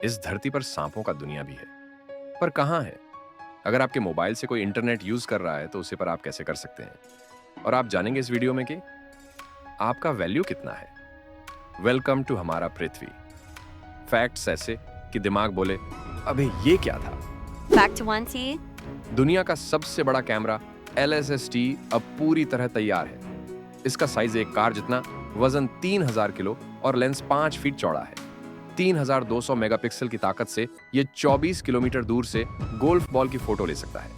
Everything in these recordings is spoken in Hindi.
इस धरती पर सांपों का दुनिया भी है, पर कहाँ है? अगर आपके मोबाइल से कोई इंटरनेट यूज कर रहा है तो उसे पर आप कैसे कर सकते हैं? और आप जानेंगे इस वीडियो में कि आपका वैल्यू कितना है। वेलकम टू हमारा पृथ्वी। फैक्ट्स ऐसे कि दिमाग बोले, अबे ये क्या था। Fact 1T. दुनिया का सबसे बड़ा कैमरा LSST अब पूरी तरह तैयार है। इसका साइज एक कार जितना, वजन 3000 किलो और लेंस 5 फीट चौड़ा है। 3200 मेगापिक्सल की ताकत से यह 24 किलोमीटर दूर से गोल्फ बॉल की फोटो ले सकता है।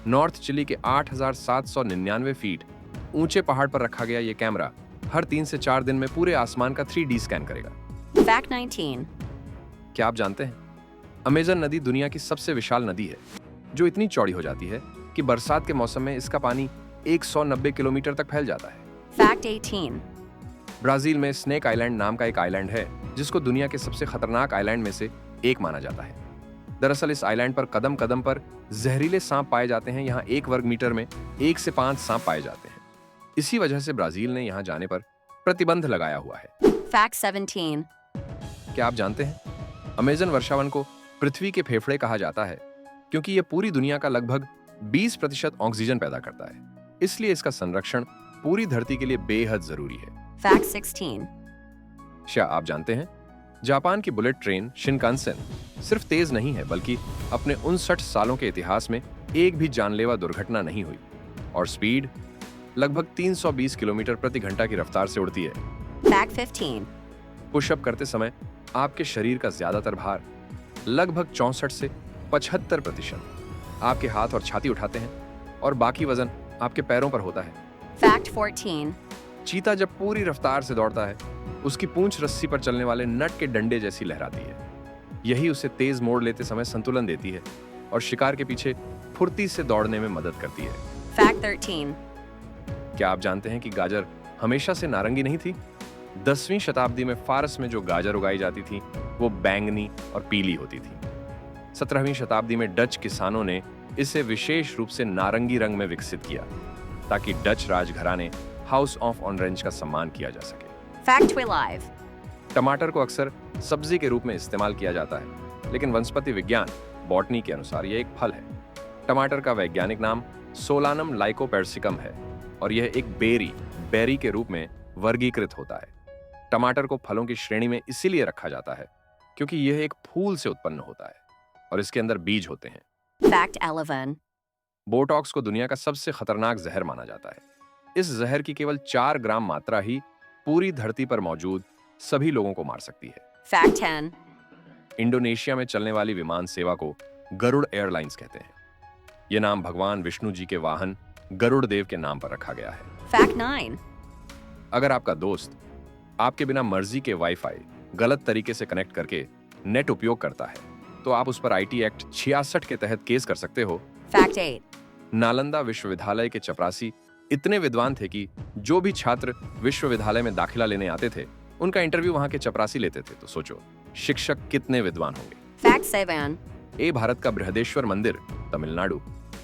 नॉर्थ चिली के 8799 फीट ऊंचे पहाड़ पर रखा गया यह कैमरा हर 3 से 4 दिन में पूरे आसमान का 3D स्कैन करेगा। Fact 19. क्या आप जानते हैं, अमेजन नदी दुनिया की सबसे विशाल नदी है, जो इतनी चौड़ी हो जाती है कि बरसात के मौसम में इसका पानी 190 किलोमीटर तक फैल जाता है। Fact 18. ब्राजील में स्नेक आइलैंड नाम का एक आइलैंड है, जिसको दुनिया के सबसे खतरनाक आइलैंड में से एक माना जाता है। दरअसल इस आइलैंड पर कदम कदम पर जहरीले सांप पाए जाते हैं। यहाँ 1 वर्ग मीटर में 1 से 5 सांप पाए जाते हैं। इसी वजह से ब्राजील ने यहाँ जाने पर प्रतिबंध लगाया हुआ है। Fact 17. क्या आप जानते हैं, अमेजन वर्षावन को पृथ्वी के फेफड़े कहा जाता है, क्योंकि यह पूरी दुनिया का लगभग 20% ऑक्सीजन पैदा करता है। इसलिए इसका संरक्षण पूरी धरती के लिए बेहद जरूरी है। Fact 16. क्या आप जानते हैं, जापान की बुलेट ट्रेन शिनकानसेन सिर्फ तेज नहीं है, बल्कि अपने 59 सालों के इतिहास में एक भी जानलेवा दुर्घटना नहीं हुई और स्पीड लगभग 320 किलोमीटर प्रति घंटा की रफ्तार से उड़ती है। Fact 15. पुशअप करते समय आपके शरीर का ज्यादातर भार, लगभग 64 से 75%, आपके हाथ और छाती उठाते हैं और बाकी वजन आपके पैरों पर होता है। Fact 14. चीता जब पूरी रफ्तार से दौड़ता है, उसकी पूंछ रस्सी पर चलने वाले नट के डंडे जैसी लहराती है। यही उसे तेज मोड़ लेते समय संतुलन देती है और शिकार के पीछे फुर्ती से दौड़ने में मदद करती है। Fact 13. क्या आप जानते हैं कि गाजर हमेशा से नारंगी नहीं थी? 10वीं शताब्दी में फारस में जो गाजर उगाई जाती थी वो बैंगनी और पीली होती थी। 17वीं शताब्दी में डच किसानों ने इसे विशेष रूप से नारंगी रंग में विकसित किया, ताकि डच राजघराने हाउस ऑफ ऑरेंज का सम्मान किया जा सके। Fact 12. टमाटर को अक्सर सब्जी के रूप में इस्तेमाल किया जाता है, लेकिन वनस्पति विज्ञान बॉटनी के अनुसार यह एक फल है। टमाटर का वैज्ञानिक नाम सोलानम लाइकोपर्सिकम है और यह एक बेरी के रूप में वर्गीकृत होता है। टमाटर को फलों की श्रेणी में इसीलिए रखा जाता है क्योंकि यह एक फूल से उत्पन्न होता है और इसके अंदर बीज होते हैं। Fact 11. बोटॉक्स को दुनिया का सबसे खतरनाक जहर माना जाता है। इस जहर की केवल 4 ग्राम मात्रा ही पूरी धरती पर मौजूद सभी लोगों को मार सकती है। Fact 10. इंडोनेशिया में चलने वाली विमान सेवा को गरुड़ एयरलाइंस कहते हैं। यह नाम भगवान विष्णु जी के वाहन गरुड़ देव के नाम पर रखा गया है। Fact 9. अगर आपका दोस्त आपके बिना मर्जी के वाईफाई गलत तरीके से कनेक्ट करके नेट उपयोग करता है, तो आप उस पर IT एक्ट 66 के तहत केस कर सकते हो। Fact 8. नालंदा विश्वविद्यालय के चपरासी इतने विद्वान थे कि जो भी छात्र विश्वविद्यालय में दाखिला लेने आते थे, उनका इंटरव्यू वहां के चपरासी लेते थे। तो सोचो शिक्षक कितने विद्वान होंगे। Fact 7. भारत का बृहदेश्वर मंदिर तमिलनाडु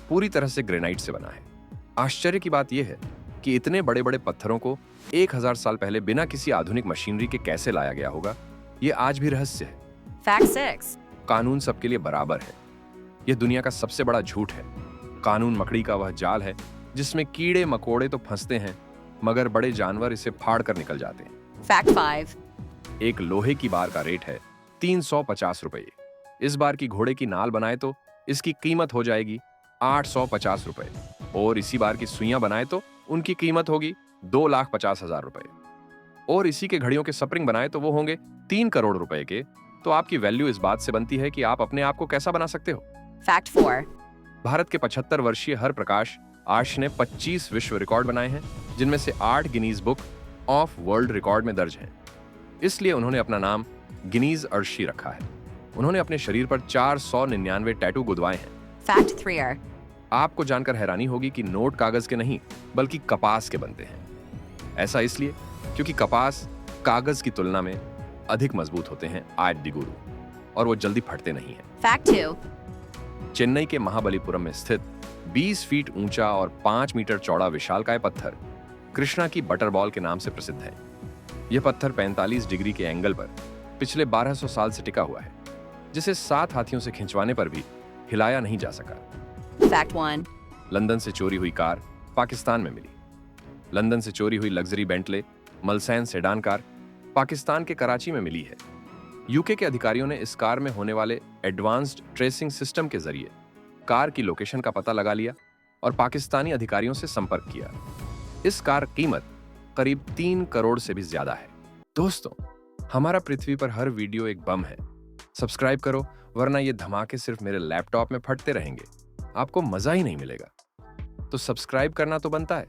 पूरी तरह से ग्रेनाइट से बना है। आश्चर्य की बात यह है कि इतने बड़े बड़े पत्थरों को 1000 साल पहले बिना किसी आधुनिक मशीनरी के कैसे लाया गया होगा, यह आज भी रहस्य है। Fact 6. कानून सबके लिए बराबर है। यह दुनिया का सबसे बड़ा झूठ है। कानून मकड़ी का वह जाल है जिसमें कीड़े मकोड़े तो फंसते हैं, मगर बड़े जानवर इसे फाड़ कर निकल जाते हैं। Fact 5. एक लोहे की बार का रेट है 350 रुपये। इस बार की घोड़े की नाल बनाए तो इसकी कीमत हो जाएगी 850 रुपये, और इसी बार की सुइयां बनाए तो उनकी कीमत होगी 2,50,000 रुपये, और इसी के घड़ियों के स्प्रिंग बनाए तो वो होंगे 3 करोड़ रुपए के। तो आपकी वैल्यू इस बात से बनती है कि आप अपने आप को कैसा बना सकते हो। Fact 4. भारत के 75 वर्षीय हर प्रकाश आर्ष ने 25 विश्व रिकॉर्ड बनाए हैं, जिनमें से 8 Guinness book of world record में दर्ज हैं। इसलिए उन्होंने अपना नाम गिनीज अर्शी रखा है। उन्होंने अपने शरीर पर 499 टैटू गुदवाए हैं। Fact 3. आपको जानकर हैरानी होगी कि नोट कागज के नहीं बल्कि कपास के बनते हैं। ऐसा इसलिए क्योंकि कपास कागज की तुलना में अधिक मजबूत होते हैं आयडिगुरु, और वो जल्दी फटते नहीं हैं। Fact 2. चेन्नई के महाबलीपुरम में स्थित 20 फीट ऊंचा और 5 मीटर चौड़ा विशालकाय पत्थर कृष्णा की बटर बॉल के नाम से प्रसिद्ध है। यह पत्थर 45 डिग्री के एंगल पर पिछले 1200 साल से टिका हुआ है। जिसे 7 हाथियों से खिंचवाने पर भी हिलाया नहीं जा सका। Fact 1. लंदन से चोरी हुई कार पाकिस्तान में मिली। लंदन से चोरी हुई luxury Bentley Mulsanne sedan car Pakistan के कराची में मिली है। यूके के अधिकारियों ने इस कार में होने वाले एडवांस्ड ट्रेसिंग सिस्टम के जरिए कार की लोकेशन का पता लगा लिया और पाकिस्तानी अधिकारियों से संपर्क किया। इस कार की कीमत करीब 3 करोड़ से भी ज्यादा है। दोस्तों, हमारा पृथ्वी पर हर वीडियो एक बम है। सब्सक्राइब करो, वरना ये धमाके सिर्फ मेरे लैपटॉप में फटते रहेंगे, आपको मजा ही नहीं मिलेगा। तो सब्सक्राइब करना तो बनता है।